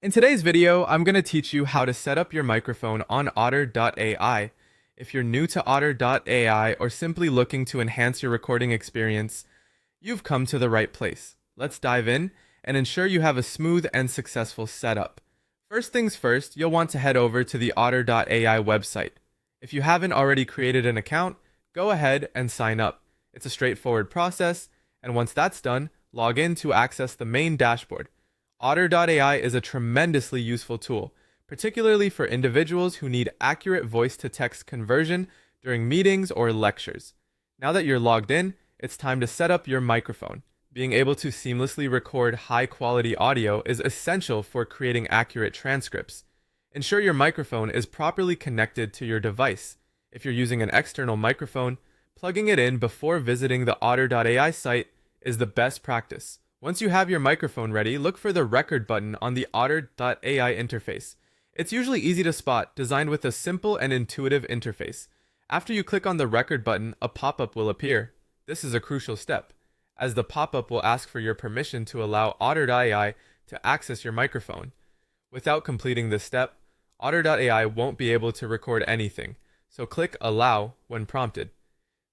In today's video, I'm going to teach you how to set up your microphone on Otter AI. If you're new to Otter AI or simply looking to enhance your recording experience, you've come to the right place. Let's dive in and ensure you have a smooth and successful setup. First things first, you'll want to head over to the Otter AI website. If you haven't already created an account, go ahead and sign up. It's a straightforward process, and once that's done, log in to access the main dashboard. Otter AI is a tremendously useful tool, particularly for individuals who need accurate voice-to-text conversion during meetings or lectures. Now that you're logged in, it's time to set up your microphone. Being able to seamlessly record high-quality audio is essential for creating accurate transcripts. Ensure your microphone is properly connected to your device. If you're using an external microphone, plugging it in before visiting the Otter AI site is the best practice. Once you have your microphone ready, look for the record button on the Otter AI interface. It's usually easy to spot, designed with a simple and intuitive interface. After you click on the record button, a pop-up will appear. This is a crucial step, as the pop-up will ask for your permission to allow Otter AI to access your microphone. Without completing this step, Otter AI won't be able to record anything, so click Allow when prompted.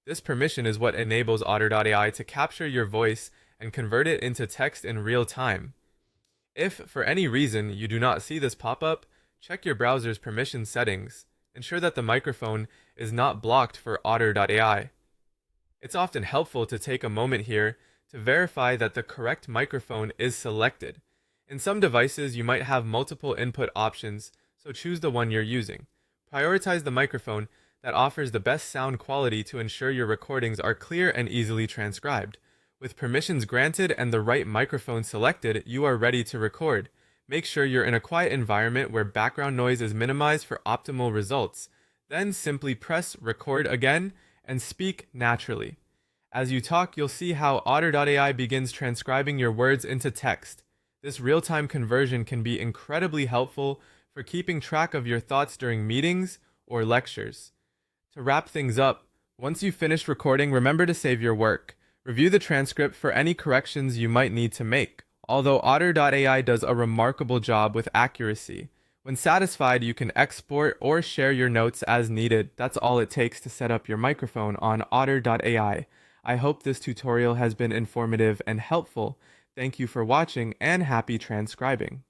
This permission is what enables Otter AI to capture your voice and convert it into text in real time. If, for any reason, you do not see this pop-up, check your browser's permission settings. Ensure that the microphone is not blocked for Otter AI. It's often helpful to take a moment here to verify that the correct microphone is selected. In some devices, you might have multiple input options, so choose the one you're using. Prioritize the microphone that offers the best sound quality to ensure your recordings are clear and easily transcribed. With permissions granted and the right microphone selected, you are ready to record. Make sure you're in a quiet environment where background noise is minimized for optimal results. Then simply press record again and speak naturally. As you talk, you'll see how Otter AI begins transcribing your words into text. This real-time conversion can be incredibly helpful for keeping track of your thoughts during meetings or lectures. To wrap things up, once you've finished recording, remember to save your work. Review the transcript for any corrections you might need to make. Although Otter AI does a remarkable job with accuracy, when satisfied, you can export or share your notes as needed. That's all it takes to set up your microphone on Otter AI. I hope this tutorial has been informative and helpful. Thank you for watching and happy transcribing.